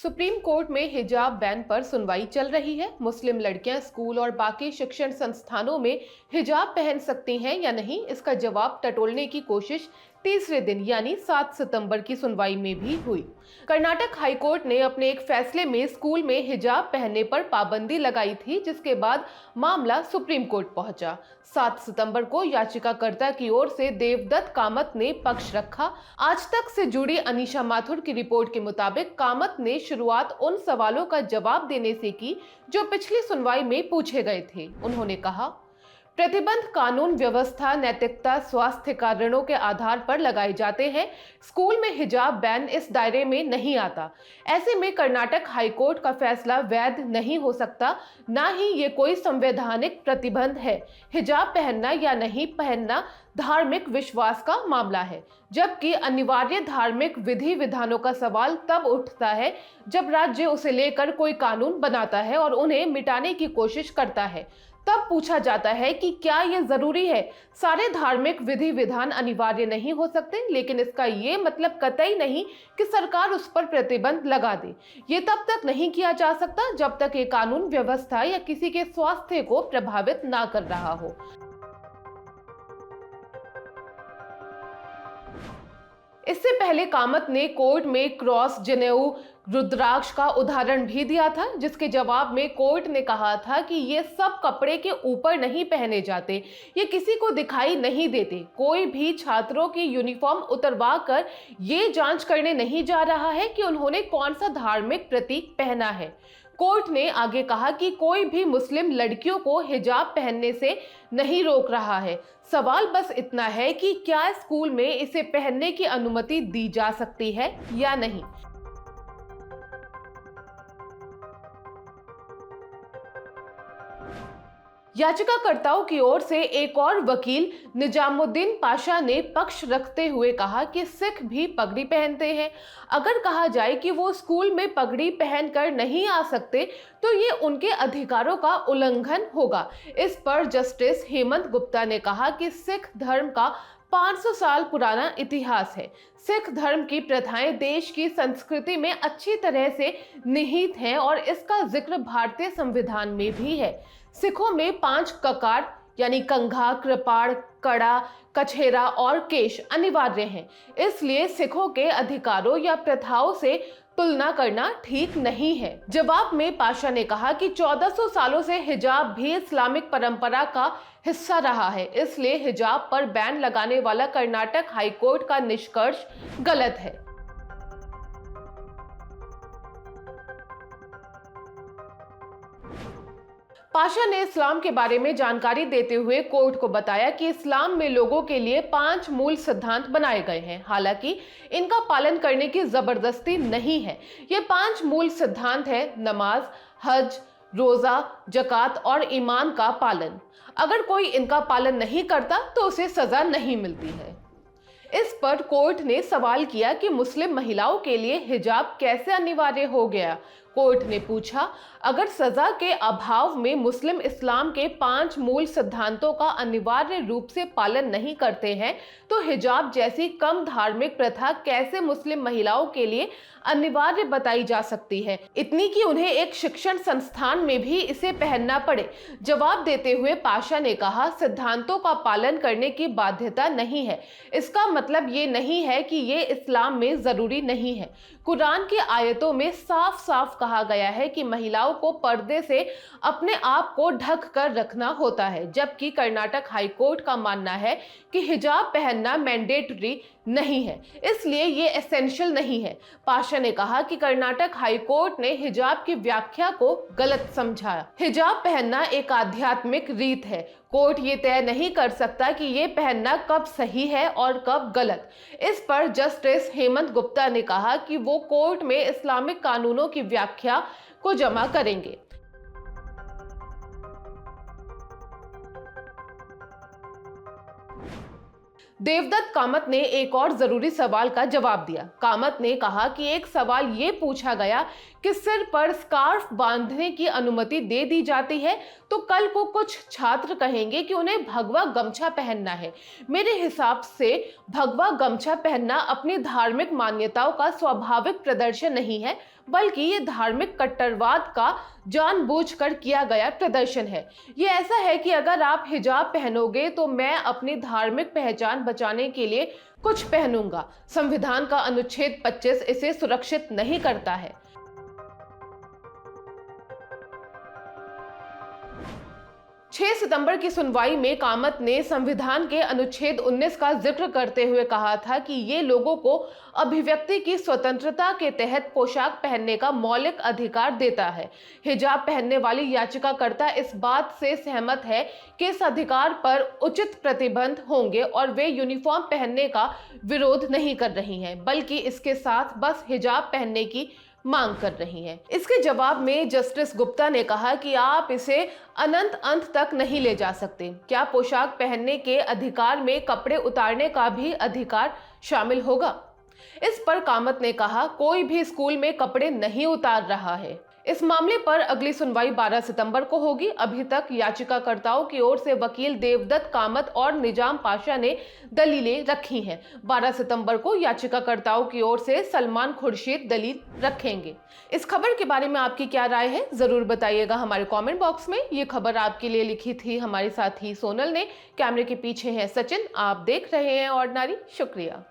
Supreme court में हिजाब ban पर सुनवाई चल रही है। मुस्लिम लड़कियां स्कूल और बाकी शिक्षण संस्थानों में हिजाब पहन सकती हैं या नहीं, इसका जवाब टटोलने की कोशिश तीसरे दिन यानी 7 सितंबर की सुनवाई में भी हुई। कर्नाटक हाईकोर्ट ने अपने एक फैसले में स्कूल में हिजाब पहनने पर पाबंदी लगाई थी, जिसके बाद मामला सुप्रीम कोर्ट पहुंचा। 7 सितंबर को याचिकाकर्ता की ओर से देवदत्त कामत ने पक्ष रखा। आज तक से जुड़ी अनीशा माथुर की रिपोर्ट के मुताबिक कामत ने शुरुआत उन सवालों का जवाब देने से की जो पिछली सुनवाई में पूछे गए थे। उन्होंने कहा, प्रतिबंध कानून व्यवस्था, नैतिकता, स्वास्थ्य कारणों के आधार पर लगाए जाते हैं। स्कूल में हिजाब बैन इस दायरे में नहीं आता। ऐसे में कर्नाटक हाईकोर्ट का फैसला वैध नहीं हो सकता, ना ही ये कोई संवैधानिक प्रतिबंध है। हिजाब पहनना या नहीं पहनना धार्मिक विश्वास का मामला है, जबकि अनिवार्य धार्मिक विधि विधानों का सवाल तब उठता है जब राज्य उसे लेकर कोई कानून बनाता है और उन्हें मिटाने की कोशिश करता है। तब पूछा जाता है कि क्या यह जरूरी है। सारे धार्मिक विधि विधान अनिवार्य नहीं हो सकते, लेकिन इसका ये मतलब कतई नहीं कि सरकार उस पर प्रतिबंध लगा दे। ये तब तक नहीं किया जा सकता जब तक ये कानून व्यवस्था या किसी के स्वास्थ्य को प्रभावित ना कर रहा हो। इससे पहले कामत ने कोर्ट में क्रॉस, जनेऊ, रुद्राक्ष का उदाहरण भी दिया था, जिसके जवाब में कोर्ट ने कहा था कि ये सब कपड़े के ऊपर नहीं पहने जाते, ये किसी को दिखाई नहीं देते। कोई भी छात्रों की यूनिफॉर्म उतरवा कर ये जांच करने नहीं जा रहा है कि उन्होंने कौन सा धार्मिक प्रतीक पहना है। कोर्ट ने आगे कहा कि कोई भी मुस्लिम लड़कियों को हिजाब पहनने से नहीं रोक रहा है। सवाल बस इतना है कि क्या स्कूल में इसे पहनने की अनुमति दी जा सकती है या नहीं। याचिकाकर्ताओं की ओर से एक और वकील निजामुद्दीन पाशा ने पक्ष रखते हुए कहा कि सिख भी पगड़ी पहनते हैं। अगर कहा जाए कि वो स्कूल में पगड़ी पहनकर नहीं आ सकते तो ये उनके अधिकारों का उल्लंघन होगा। इस पर जस्टिस हेमंत गुप्ता ने कहा कि सिख धर्म का 500 साल पुराना इतिहास है। सिख धर्म की प्रथाएं देश की संस्कृति में अच्छी तरह से निहित हैं और इसका जिक्र भारतीय संविधान में भी है। सिखों में 5 ककार यानी कंघा, कृपाण, कड़ा, कछेरा और केश अनिवार्य हैं। इसलिए सिखों के अधिकारों या प्रथाओं से तुलना करना ठीक नहीं है। जवाब में पाशा ने कहा कि 1400 सालों से हिजाब भी इस्लामिक परंपरा का हिस्सा रहा है, इसलिए हिजाब पर बैन लगाने वाला कर्नाटक हाईकोर्ट का निष्कर्ष गलत है। पाशा ने इस्लाम के बारे में जानकारी देते हुए कोर्ट को बताया कि इस्लाम में लोगों के लिए 5 मूल सिद्धांत बनाए गए हैं। हालांकि इनका पालन करने की जबरदस्ती नहीं है। ये 5 मूल सिद्धांत हैं: नमाज, हज, रोजा, जकात और ईमान का पालन। अगर कोई इनका पालन नहीं करता तो उसे सजा नहीं मिलती है। इस पर कोर्ट ने सवाल किया कि मुस्लिम महिलाओं के लिए हिजाब कैसे अनिवार्य हो गया। कोर्ट ने पूछा, अगर सजा के अभाव में मुस्लिम इस्लाम के 5 मूल सिद्धांतों का अनिवार्य रूप से पालन नहीं करते हैं तो हिजाब जैसी कम धार्मिक प्रथा कैसे मुस्लिम महिलाओं के लिए अनिवार्य बताई जा सकती है, इतनी कि उन्हें एक शिक्षण संस्थान में भी इसे पहनना पड़े। जवाब देते हुए पाशा ने कहा, सिद्धांतों का पालन करने की बाध्यता नहीं है। इसका मतलब ये नहीं है कि ये इस्लाम में जरूरी नहीं है। कुरान की आयतों में साफ साफ कहा गया है कि महिलाओं को पर्दे से अपने आप को ढक कर रखना होता है, जबकि कर्नाटक हाईकोर्ट का मानना है कि हिजाब पहनना मैंडेटरी नहीं है, इसलिए ये एसेंशियल नहीं है। पाशा ने कहा कि कर्नाटक हाईकोर्ट ने हिजाब की व्याख्या को गलत समझा। हिजाब पहनना एक आध्यात्मिक रीत है। कोर्ट ये तय नहीं कर सकता कि ये पहनना कब सही है और कब गलत। इस पर जस्टिस हेमंत गुप्ता ने कहा कि वो कोर्ट में इस्लामिक कानूनों की व्याख्या को जमा करेंगे। देवदत्त कामत ने एक और जरूरी सवाल का जवाब दिया। कामत ने कहा कि एक सवाल ये पूछा गया कि सिर पर स्कार्फ बांधने की अनुमति दे दी जाती है तो कल को कुछ छात्र कहेंगे कि उन्हें भगवा गमछा पहनना है। मेरे हिसाब से भगवा गमछा पहनना अपनी धार्मिक मान्यताओं का स्वाभाविक प्रदर्शन नहीं है, बल्कि ये धार्मिक कट्टरवाद का जानबूझकर किया गया प्रदर्शन है। ये ऐसा है कि अगर आप हिजाब पहनोगे तो मैं अपनी धार्मिक पहचान बचाने के लिए कुछ पहनूंगा। संविधान का अनुच्छेद 25 इसे सुरक्षित नहीं करता है। 6 सितंबर की सुनवाई में कामत ने संविधान के अनुच्छेद 19 का जिक्र करते हुए कहा था कि ये लोगों को अभिव्यक्ति की स्वतंत्रता के तहत पोशाक पहनने का मौलिक अधिकार देता है। हिजाब पहनने वाली याचिकाकर्ता इस बात से सहमत है कि इस अधिकार पर उचित प्रतिबंध होंगे और वे यूनिफॉर्म पहनने का विरोध नहीं कर रही हैं, बल्कि इसके साथ बस हिजाब पहनने की मांग कर रही हैं। इसके जवाब में जस्टिस गुप्ता ने कहा कि आप इसे अनंत अंत तक नहीं ले जा सकते। क्या पोशाक पहनने के अधिकार में कपड़े उतारने का भी अधिकार शामिल होगा? इस पर कामत ने कहा, कोई भी स्कूल में कपड़े नहीं उतार रहा है। इस मामले पर अगली सुनवाई 12 सितंबर को होगी। अभी तक याचिकाकर्ताओं की ओर से वकील देवदत्त कामत और निजाम पाशा ने दलीलें रखी हैं। 12 सितंबर को याचिकाकर्ताओं की ओर से सलमान खुर्शीद दलील रखेंगे। इस खबर के बारे में आपकी क्या राय है, जरूर बताइएगा हमारे कमेंट बॉक्स में। ये खबर आपके लिए लिखी थी हमारे साथी सोनल ने। कैमरे के पीछे है सचिन। आप देख रहे हैं ऑर्डिनरी। शुक्रिया।